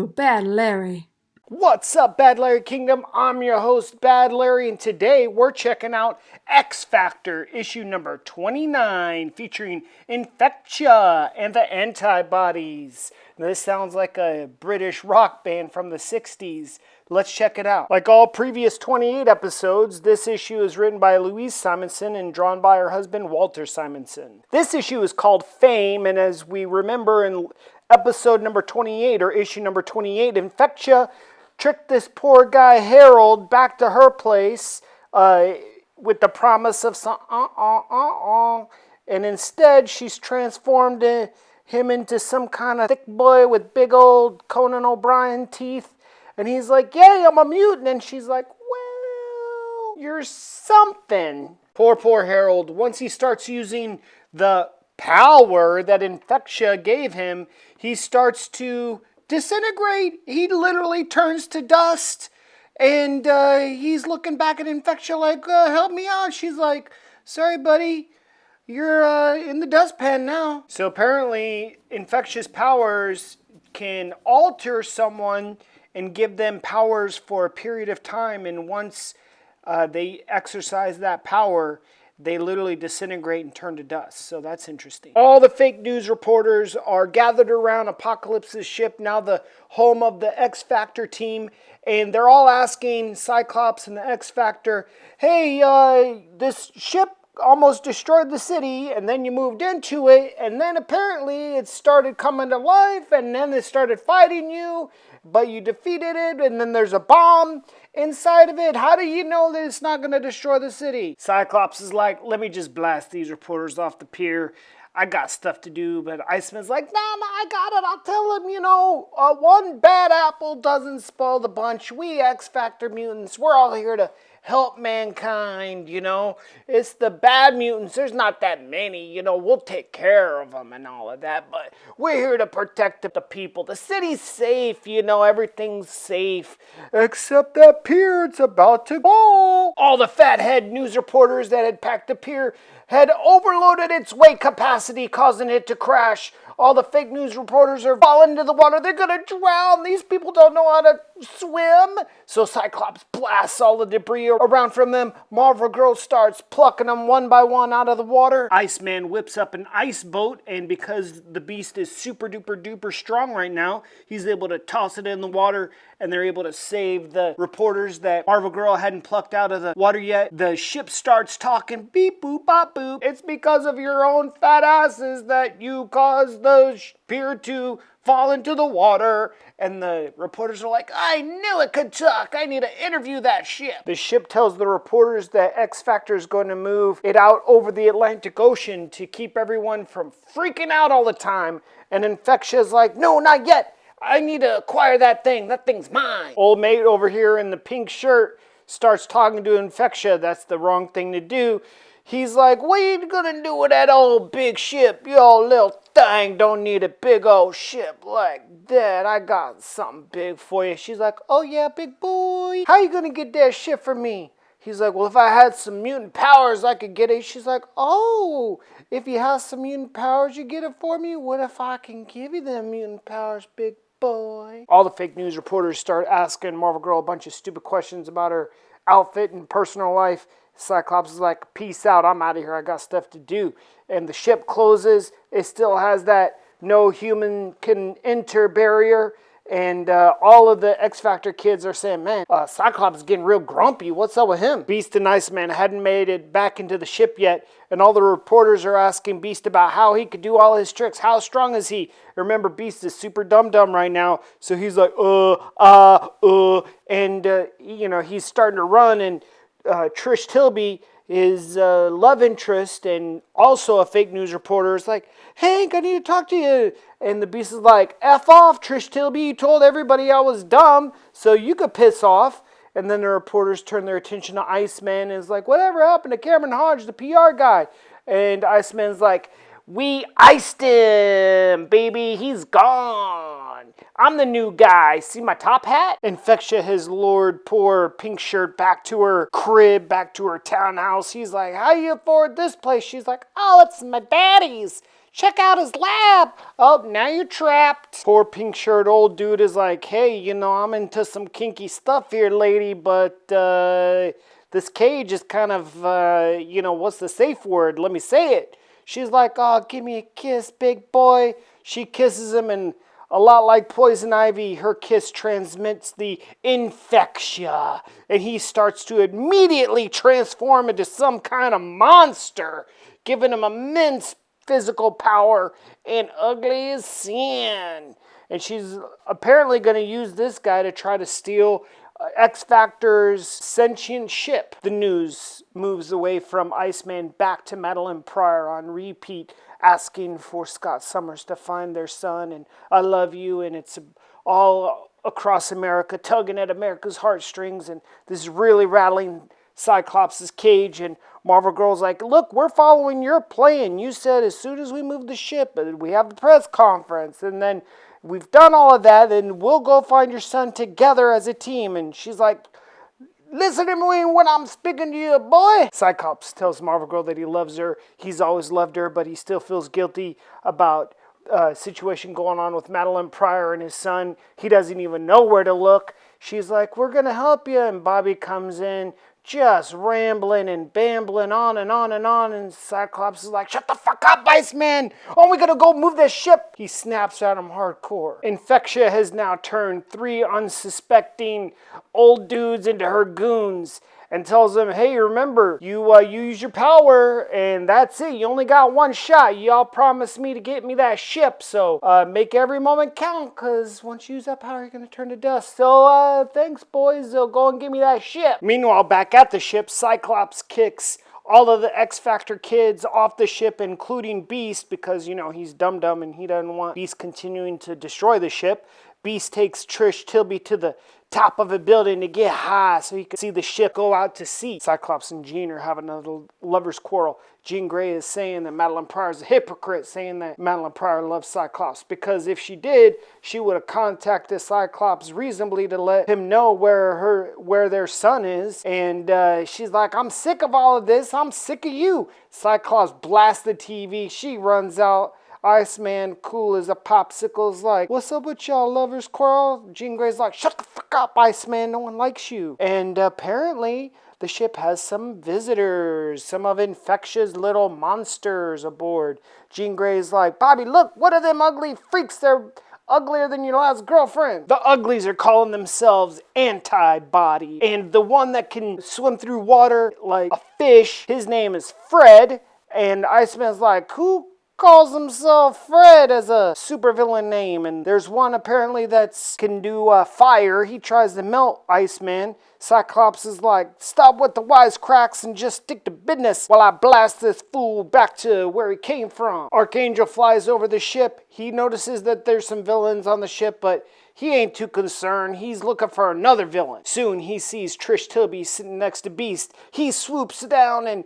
Ooh, Bad Larry. What's up, Bad Larry Kingdom? I'm your host, Bad Larry, and today we're checking out X Factor, issue number 29, featuring INFECTIA and the Antibodies. Now, this sounds like a British rock band from the 60s. Let's check it out. Like all previous 28 episodes, this issue is written by Louise Simonson and drawn by her husband, Walter Simonson. This issue is called Fame, and as we remember in episode number 28, or issue number 28, INFECTIA tricked this poor guy Harold back to her place with the promise of some and instead she's transformed him into some kind of thick boy with big old Conan O'Brien teeth, and he's like, "Yay, I'm a mutant," and she's like, "Well, you're something." Poor Harold. Once he starts using the power that INFECTIA gave him, he starts to disintegrate. He literally turns to dust, and he's looking back at INFECTIA like, help me out. She's like, "Sorry, buddy, you're in the dustpan now." So apparently INFECTIA's powers can alter someone and give them powers for a period of time, and once they exercise that power, they literally disintegrate and turn to dust. So that's interesting. All the fake news reporters are gathered around Apocalypse's ship, now the home of the X Factor team, and they're all asking Cyclops and the X Factor, "Hey, this ship almost destroyed the city, and then you moved into it, and then apparently it started coming to life, and then it started fighting you, but you defeated it, and then there's a bomb inside of it. How do you know that it's not going to destroy the city?" Cyclops is like, "Let me just blast these reporters off the pier. I got stuff to do." But Iceman's like, "No, I got it. I'll tell him, one bad apple doesn't spoil the bunch. We X Factor mutants, we're all here to help mankind, It's the bad mutants. There's not that many, we'll take care of them and all of that. But we're here to protect the people. The city's safe, everything's safe. Except that pier, it's about to fall." All the fathead news reporters that had packed the pier had overloaded its weight capacity, causing it to crash. All the fake news reporters are falling into the water. They're going to drown. These people don't know how to swim. So Cyclops blasts all the debris around from them. Marvel Girl starts plucking them one by one out of the water. Iceman whips up an ice boat, and because the beast is super duper duper strong right now, he's able to toss it in the water, and they're able to save the reporters that Marvel Girl hadn't plucked out of the water yet. The ship starts talking, "Beep boop bop boop. It's because of your own fat asses that you caused the pier to fall into the water." And the reporters are like, "I knew it could talk. I need to interview that ship." The ship tells the reporters that X Factor is going to move it out over the Atlantic Ocean to keep everyone from freaking out all the time. And INFECTIA's like, "No, not yet. I need to acquire that thing. That thing's mine." Old mate over here in the pink shirt starts talking to INFECTIA. That's the wrong thing to do. He's like, "What you gonna do with that old big ship? Your little thing don't need a big old ship like that. I got something big for you." She's like, "Oh yeah, big boy. How you gonna get that ship for me?" He's like, "Well, if I had some mutant powers, I could get it." She's like, "Oh, if you have some mutant powers, you get it for me? What if I can give you them mutant powers, big boy?" All the fake news reporters start asking Marvel Girl a bunch of stupid questions about her outfit and personal life. Cyclops is like, "Peace out, I'm out of here, I got stuff to do." And the ship closes. It still has that no human can enter barrier. And all of the X Factor kids are saying, "Man, Cyclops is getting real grumpy. What's up with him?" Beast and Iceman hadn't made it back into the ship yet. And all the reporters are asking Beast about how he could do all his tricks. How strong is he? Remember, Beast is super dumb right now. So he's like, and he's starting to run. And Trish Tilby, his love interest and also a fake news reporter, is like, "Hank, I need to talk to you." And the Beast is like, "F off, Trish Tilby. You told everybody I was dumb, so you could piss off." And then the reporters turn their attention to Iceman and is like, "Whatever happened to Cameron Hodge, the PR guy?" And Iceman's like, "We iced him, baby. He's gone. I'm the new guy. See my top hat?" INFECTIA has lured poor pink shirt back to her crib, back to her townhouse. He's like, "How you afford this place?" She's like, "Oh, it's my daddy's. check out his lab. Oh, now you're trapped. Poor pink shirt old dude is like, hey, you know, I'm into some kinky stuff here, lady, but this cage is kind of, you know, what's the safe word? Let me say it. She's like, oh, give me a kiss, big boy. She kisses him, and a lot like Poison Ivy, her kiss transmits the INFECTIA, and he starts to immediately transform into some kind of monster, giving him immense physical power and ugly as sin. And she's apparently going to use this guy to try to steal X Factor's sentient ship. The news moves away from Iceman back to Madeline Pryor on repeat, asking for Scott Summers to find their son, and I love you, and it's all across America, tugging at America's heartstrings, and this is really rattling Cyclops' cage. And Marvel Girl's like, look, we're following your plan. You said as soon as we move the ship, we have the press conference, and then we've done all of that, and we'll go find your son together as a team. And she's like, listen to me when I'm speaking to you, boy. Cyclops tells Marvel Girl that he loves her. He's always loved her, but he still feels guilty about a situation going on with Madeline Pryor and his son. He doesn't even know where to look. She's like, we're going to help you. And Bobby comes in, just rambling and bambling on and on and on. And Cyclops is like, shut the fuck up, Iceman. Oh, we gotta go move this ship. He snaps at him hardcore. Infectia has now turned 3 unsuspecting old dudes into her goons and tells them, hey, remember, you use your power, and that's it. You only got one shot. Y'all promised me to get me that ship, so make every moment count, because once you use that power, you're going to turn to dust. So thanks, boys. Go and give me that ship. Meanwhile, back at the ship, Cyclops kicks all of the X Factor kids off the ship, including Beast, because, you know, he's dumb and he doesn't want Beast continuing to destroy the ship. Beast takes Trish Tilby to the top of a building to get high so he can see the ship go out to sea. Cyclops and Jean are having another lover's quarrel. Jean Grey is saying that Madeline Pryor is a hypocrite, saying that Madeline Pryor loves Cyclops, because if she did, she would have contacted Cyclops reasonably to let him know where their son is. And she's like, I'm sick of all of this. I'm sick of you. Cyclops blasts the TV. She runs out. Iceman, cool as a popsicle, is like, what's up with y'all lovers quarrel? Jean Grey's like, shut the fuck up, Iceman, no one likes you. And apparently the ship has some visitors, some of Infectia's little monsters aboard. Jean Grey's like, Bobby, look, what are them ugly freaks? They're uglier than your last girlfriend. The uglies are calling themselves Antibody. And the one that can swim through water like a fish, his name is Fred. And Iceman's like, who calls himself Fred as a supervillain name? And there's one apparently that can do fire. He tries to melt Iceman. Cyclops is like, stop with the wisecracks and just stick to business while I blast this fool back to where he came from. Archangel flies over the ship. He notices that there's some villains on the ship, but he ain't too concerned. He's looking for another villain. Soon he sees Trish Tilby sitting next to Beast. He swoops down and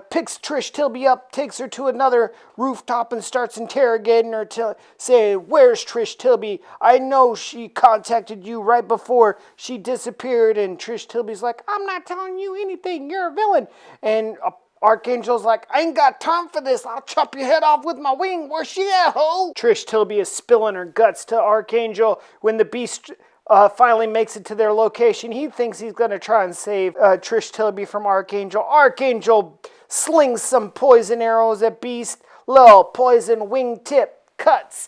picks Trish Tilby up, takes her to another rooftop and starts interrogating her to say, where's Trish Tilby? I know she contacted you right before she disappeared. And Trish Tilby's like, I'm not telling you anything. You're a villain. And Archangel's like, I ain't got time for this. I'll chop your head off with my wing. Where's she at, ho? Trish Tilby is spilling her guts to Archangel. When the Beast finally makes it to their location, he thinks he's going to try and save Trish Tilby from Archangel. Archangel slings some poison arrows at Beast. Little poison wingtip cuts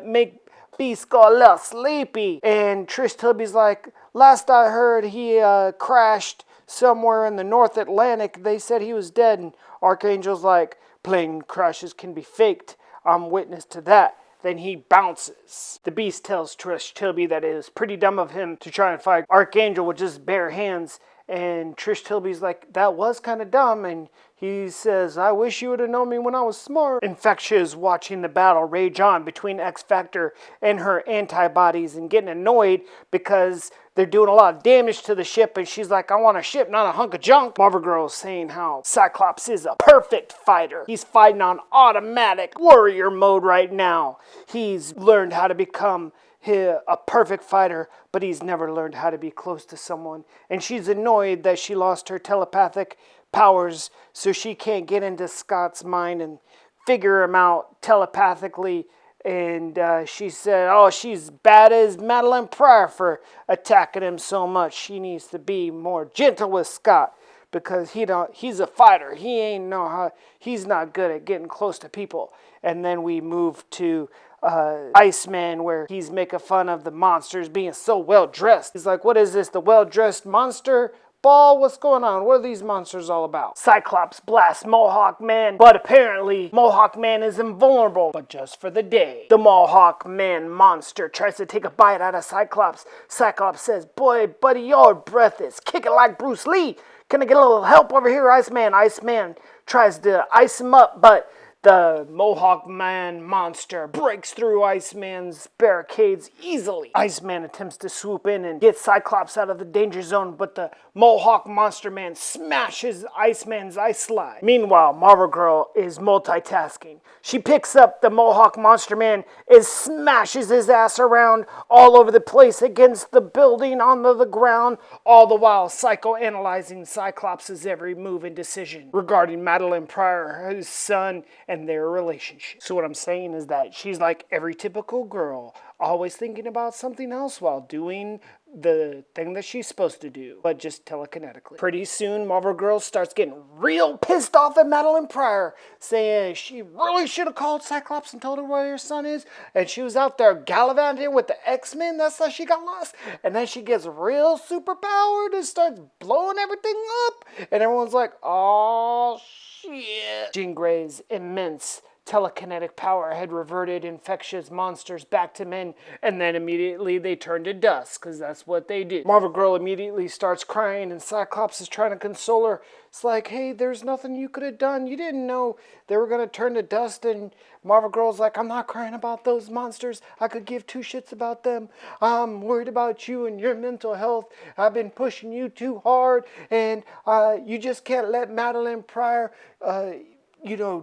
make Beast go a little sleepy. And Trish Tilby's like, last I heard, he crashed somewhere in the North Atlantic. They said he was dead. And Archangel's like, plane crashes can be faked. I'm witness to that. Then he bounces. The Beast tells Trish Tilby that it is pretty dumb of him to try and fight Archangel with just bare hands. And Trish Tilby's like, that was kind of dumb. And he says, I wish you would have known me when I was smart. Infectia is watching the battle rage on between X Factor and her antibodies and getting annoyed because they're doing a lot of damage to the ship. And she's like, I want a ship, not a hunk of junk. Marvel Girl is saying how Cyclops is a perfect fighter. He's fighting on automatic warrior mode right now. He's learned how to become a perfect fighter, but he's never learned how to be close to someone. And she's annoyed that she lost her telepathic powers, so she can't get into Scott's mind and figure him out telepathically. And she said, oh, she's bad as Madeline Pryor for attacking him so much. She needs to be more gentle with Scott because he's a fighter. He's not good at getting close to people. And then we move to Iceman, where he's making fun of the monsters being so well dressed. He's like, what is this, the well dressed monster ball? What's going on? What are these monsters all about? Cyclops blasts Mohawk Man, but apparently Mohawk Man is invulnerable, but just for the day. The Mohawk Man monster tries to take a bite out of Cyclops. Cyclops says, boy, buddy, your breath is kicking like Bruce Lee. Can I get a little help over here, Iceman? Iceman tries to ice him up, but the Mohawk Man monster breaks through Iceman's barricades easily. Iceman attempts to swoop in and get Cyclops out of the danger zone, but the Mohawk Monster Man smashes Iceman's ice slide. Meanwhile, Marvel Girl is multitasking. She picks up the Mohawk Monster Man and smashes his ass around all over the place against the building, onto the ground, all the while psychoanalyzing Cyclops' every move and decision regarding Madeline Pryor, his son, and their relationship. So what I'm saying is that she's like every typical girl, always thinking about something else while doing the thing that she's supposed to do, but just telekinetically. Pretty soon, Marvel Girl starts getting real pissed off at Madeline Pryor, saying she really should have called Cyclops and told her where her son is, and she was out there gallivanting with the X-Men. That's how she got lost. And then she gets real super powered and starts blowing everything up, and everyone's like, oh shit. Jean Grey's immense telekinetic power had reverted infectious monsters back to men, and then immediately they turn to dust, because that's what they do. Marvel Girl immediately starts crying, and Cyclops is trying to console her. It's like, hey, there's nothing you could have done. You didn't know they were going to turn to dust. And Marvel Girl's like, I'm not crying about those monsters. I could give two shits about them. I'm worried about you and your mental health. I've been pushing you too hard, and you just can't let Madeline Pryor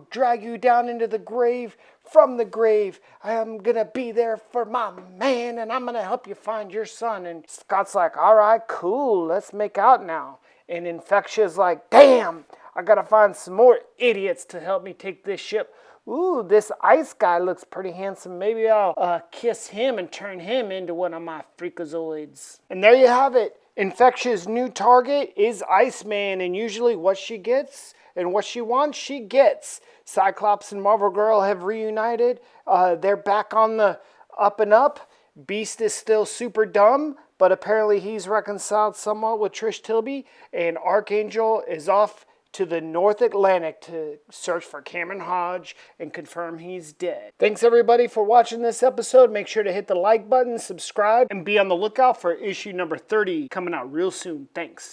drag you down into the grave. From the grave, I am gonna be there for my man, and I'm gonna help you find your son. And Scott's like, all right, cool, let's make out now. And Infectia's like, damn, I gotta find some more idiots to help me take this ship. Ooh, this ice guy looks pretty handsome. Maybe I'll kiss him and turn him into one of my freakazoids. And there you have it. Infectia's new target is Iceman, and usually what she gets and what she wants, she gets. Cyclops and Marvel Girl have reunited. They're back on the up and up. Beast is still super dumb, but apparently he's reconciled somewhat with Trish Tilby. And Archangel is off to the North Atlantic to search for Cameron Hodge and confirm he's dead. Thanks everybody for watching this episode. Make sure to hit the like button, subscribe, and be on the lookout for issue number 30 coming out real soon. Thanks.